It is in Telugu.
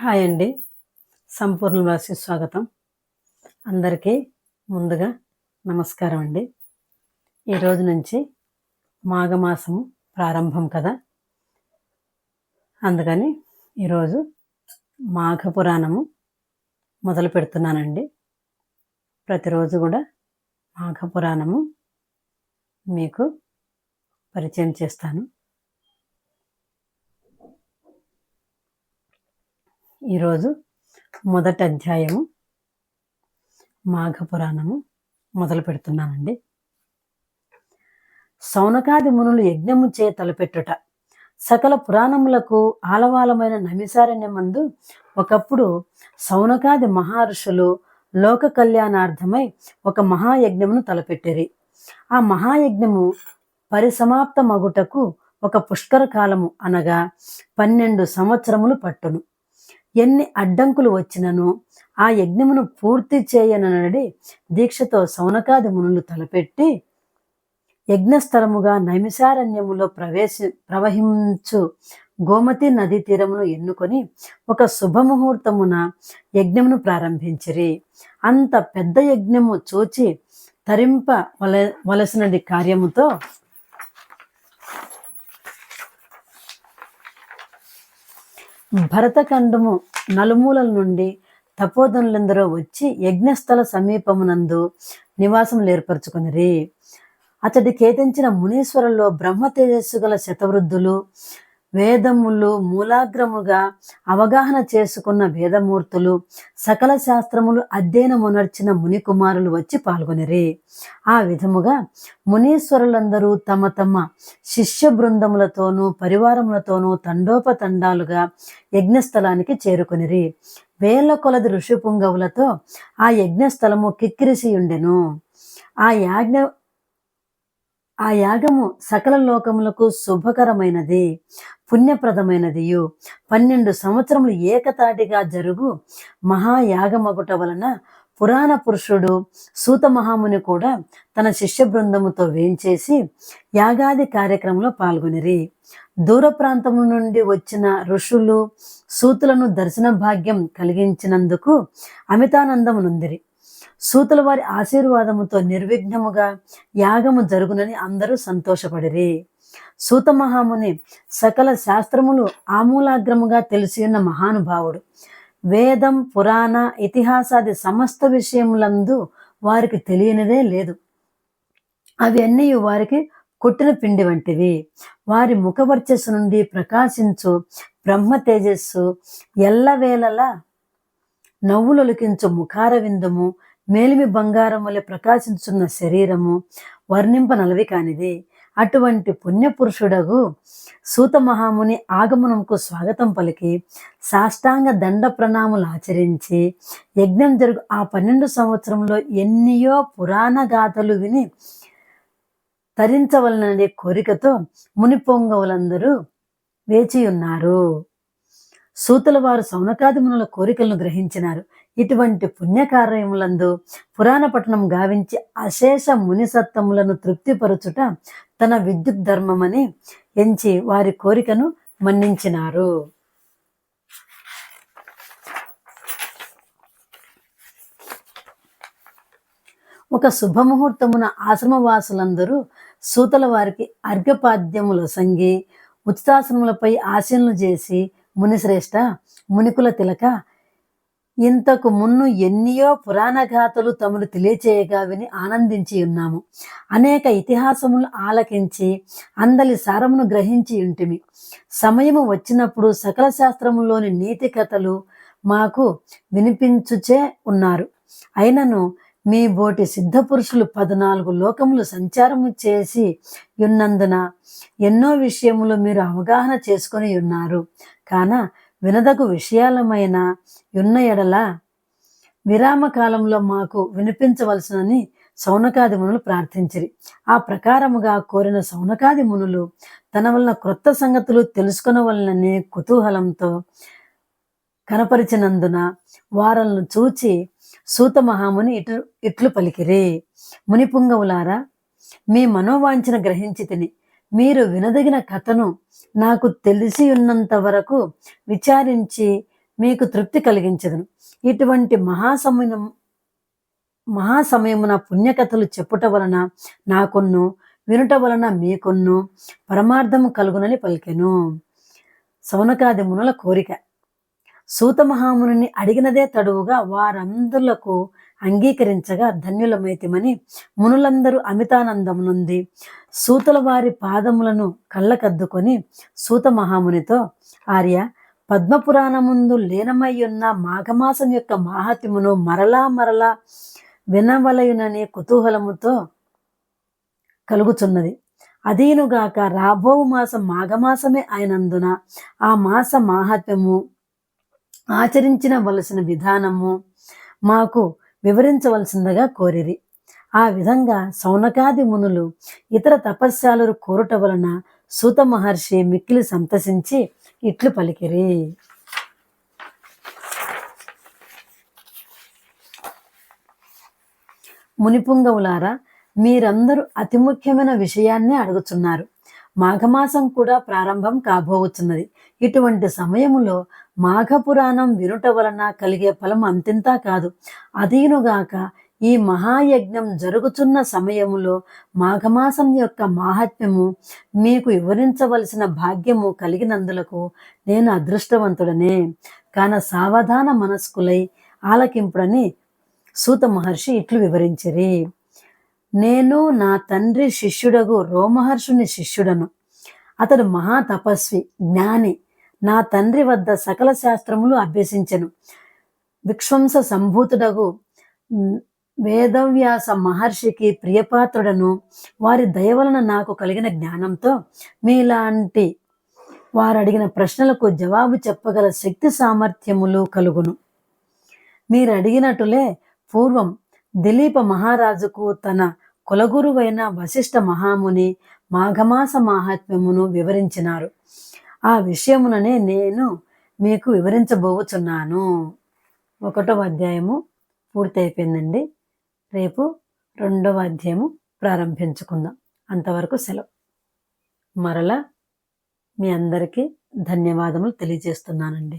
హాయ్ అండి. సంపూర్ణ వాసి స్వాగతం. అందరికీ ముందుగా నమస్కారం అండి. ఈరోజు నుంచి మాఘమాసము ప్రారంభం కదా, అందుకని ఈరోజు మాఘ పురాణము మొదలు పెడుతున్నానండి. ప్రతిరోజు కూడా మాఘ పురాణము మీకు పరిచయం చేస్తాను. ఈరోజు మొదటి అధ్యాయము మాఘ పురాణము మొదలు పెడుతున్నానండి. సౌనకాది మునులు యజ్ఞము చే తలపెట్టుట. సకల పురాణములకు ఆలవాలమైన నమిసారణ్యమందు ఒకప్పుడు సౌనకాది మహర్షులు లోక కళ్యాణార్థమై ఒక మహాయజ్ఞమును తలపెట్టిరి. ఆ మహాయజ్ఞము పరిసమాప్తమగుటకు ఒక పుష్కర కాలము అనగా 12 సంవత్సరములు పట్టును. ఎన్ని అడ్డంకులు వచ్చినను ఆ యజ్ఞమును పూర్తి చేయననడి దీక్షతో సౌనకాది మునులు తలపెట్టి యజ్ఞస్థలముగా నైమిసారణ్యములో ప్రవహించు గోమతి నదీ తీరమును ఎన్నుకొని ఒక శుభముహూర్తమున యజ్ఞమును ప్రారంభించిరి. అంత పెద్ద యజ్ఞము చూచి వలసినది కార్యముతో భరతఖండము నలుమూలల నుండి తపోధనులందరూ వచ్చి యజ్ఞస్థల సమీపమునందు నివాసం ఏర్పరచుకునిరి. అతడి కేతించిన మునీశ్వరుల్లో బ్రహ్మ తేజస్సు గల శతవృద్ధులు, వేదములు మూలాగ్రముగా అవగాహన చేసుకున్న వేదమూర్తులు, సకల శాస్త్రములు అధ్యయనమునర్చిన ముని కుమారులు వచ్చి పాల్గొనిరి. ఆ విధముగా మునీశ్వరులందరూ తమ తమ శిష్య బృందములతోనూ పరివారములతోనూ తండోపతండాలుగా యజ్ఞస్థలానికి చేరుకొనిరి. వేల కొలది ఋషి పుంగవులతో ఆ యజ్ఞస్థలము కిక్కిరిసియుండెను. ఆ యాగము సకల లోకములకు శుభకరమైనది, పుణ్యప్రదమైనదియు 12 సంవత్సరములు ఏకతాటిగా జరుగు మహాయాగమగుట వలన పురాణ పురుషుడు సూత మహాముని కూడా తన శిష్య బృందముతో వేంచేసి యాగాది కార్యక్రమంలో పాల్గొనిరి. దూర ప్రాంతము నుండి వచ్చిన ఋషులు సూతులను దర్శన భాగ్యం కలిగించినందుకు అమితానందము నొందిరి. సూతుల వారి ఆశీర్వాదముతో నిర్విఘ్నముగా యాగము జరుగునని అందరూ సంతోషపడిరి. సూత మహాముని సకల శాస్త్రములు ఆమూలాగ్రముగా తెలిసియున్న మహానుభావుడు. వేదం పురాణ ఇతిహాసాది సమస్త విషయములందు వారికి తెలియనిదే లేదు. అవి అన్నీ వారికి కొట్టిన పిండి వంటివి. వారి ముఖవర్చస్సు నుండి ప్రకాశించు బ్రహ్మ తేజస్సు, ఎల్లవేళలా నవ్వులొలికించు ముఖార విందము, మేలిమి బంగారం వలె ప్రకాశించున్న శరీరము వర్ణింపనలవి కానిది. అటువంటి పుణ్యపురుషుడగు సూత మహాముని ఆగమనంకు స్వాగతం పలికి సాష్టాంగ దండ ప్రణాములు ఆచరించి యజ్ఞం జరుగు ఆ 12 సంవత్సరంలో ఎన్నియో పురాణ గాథలు విని తరించవలననే కోరికతో ముని పొంగవులందరూ వేచియున్నారు. సూతుల వారు సౌనకాది మునుల కోరికలను గ్రహించినారు. ఇటువంటి పుణ్యకార్యములందు పురాణ పట్టణం గావించి అశేష మునిసత్తములను తృప్తిపరచుట తన విద్యుత్ ధర్మమని ఎంచి వారి కోరికను మన్నించినారు. ఒక శుభముహూర్తమున ఆశ్రమవాసులందరూ సూతల వారికి అర్ఘ్యపాద్యముల సంగి ఉచితాసనములపై ఆశీనులు చేసి, మునిశ్రేష్ఠ, మునికుల తిలక, ఇంతకు మున్ను ఎన్నియో పురాణగాథలు తమను తెలియచేయగా విని ఆనందించి ఉన్నాము. అనేక ఇతిహాసములు ఆలకించి అందలి సారమును గ్రహించి ఉంటిమి. సమయము వచ్చినప్పుడు సకల శాస్త్రములోని నీతి కథలు మాకు వినిపించుచే ఉన్నారు. అయినను మీ బోటి సిద్ధపురుషులు 14 లోకములు సంచారము చేసి ఉన్నందున ఎన్నో విషయములు మీరు అవగాహన చేసుకొని ఉన్నారు. కాన వినదగు విషయాలమైన ఉన్న ఎడల విరామ కాలంలో మాకు వినిపించవలసినని సౌనకాది మునులు ప్రార్థించిరి. ఆ ప్రకారముగా కోరిన సౌనకాది మునులు తన వలన క్రొత్త సంగతులు తెలుసుకొనవలననే కుతూహలంతో కనపరిచినందున వారలను చూచి సూత మహాముని ఇట్లు పలికిరి. మునిపుంగవులారా, మీ మనోవాంఛన గ్రహించి తిని మీరు వినదగిన కథను నాకు తెలిసి ఉన్నంత వరకు విచారించి మీకు తృప్తి కలిగించదును. ఇటువంటి మహాసమయమున పుణ్యకథలు చెప్పుట వలన నాకున్ను, వినుట వలన మీకున్ను పరమార్థము కలుగునని పలికెను. సౌనకాది మునుల కోరిక. సూత మహాముని అడిగినదే తడువుగా వారందరులకు అంగీకరించగా ధన్యులమైతిమని మునులందరూ అమితానందము నుండి సూతుల వారి పాదములను కళ్ళకద్దుకొని సూత మహామునితో, ఆర్య, పద్మపురాణముందు లీనమయ్యున్న మాఘమాసం యొక్క మాహాత్మ్యమును మరలా మరలా వినవలయుననే కుతూహలముతో కలుగుచున్నది. అదీనుగాక రాబో మాసం మాఘమాసమే అయినందున ఆ మాస మాహాత్మ్యము, ఆచరించిన వలసిన విధానము మాకు వివరించవలసిందిగా కోరిరి. ఆ విధంగా సౌనకాది మునులు ఇతర తపస్యాలు కోరుట వలన సూత మహర్షి మిక్కిలి సంతసించి ఇట్లు పలికిరి. మునిపుంగవులారా, మీరందరూ అతి ముఖ్యమైన విషయాన్నే అడుగుతున్నారు. మాఘమాసం కూడా ప్రారంభం కాబోతున్నది. ఇటువంటి సమయములో మాఘపురాణం వినుట వలన కలిగే ఫలం అంతింతా కాదు. అదీనుగాక ఈ మహాయజ్ఞం జరుగుతున్న సమయములో మాఘమాసం యొక్క మాహాత్మ్యము మీకు వివరించవలసిన భాగ్యము కలిగినందులకు నేను అదృష్టవంతుడనే. కాన సావధాన మనస్కులై ఆలకింపుడని సూత మహర్షి ఇట్లు వివరించిరి. నేను నా తండ్రి శిష్యుడగు రోమహర్షుని శిష్యుడను. అతడు మహా తపస్వి, జ్ఞాని. నా తండ్రి వద్ద సకల శాస్త్రములు అభ్యసించెను. విక్ష్వంస సంభూతుడగు వేదవ్యాస మహర్షికి ప్రియపాత్రుడను. వారి దయవలన నాకు కలిగిన జ్ఞానంతో మీలాంటి వారు అడిగిన ప్రశ్నలకు జవాబు చెప్పగల శక్తి సామర్థ్యములు కలుగును. మీరు అడిగినట్టులే పూర్వం దిలీప మహారాజుకు తన కులగురువైన వశిష్ఠ మహాముని మాఘమాస మాహాత్మ్యమును వివరించినారు. ఆ విషయముననే నేను మీకు వివరించబోచున్నాను. 1వ అధ్యాయము పూర్తి అయిపోయిందండి. రేపు 2వ అధ్యాయము ప్రారంభించుకుందాం. అంతవరకు సెలవు. మరలా మీ అందరికీ ధన్యవాదములు తెలియజేస్తున్నానండి.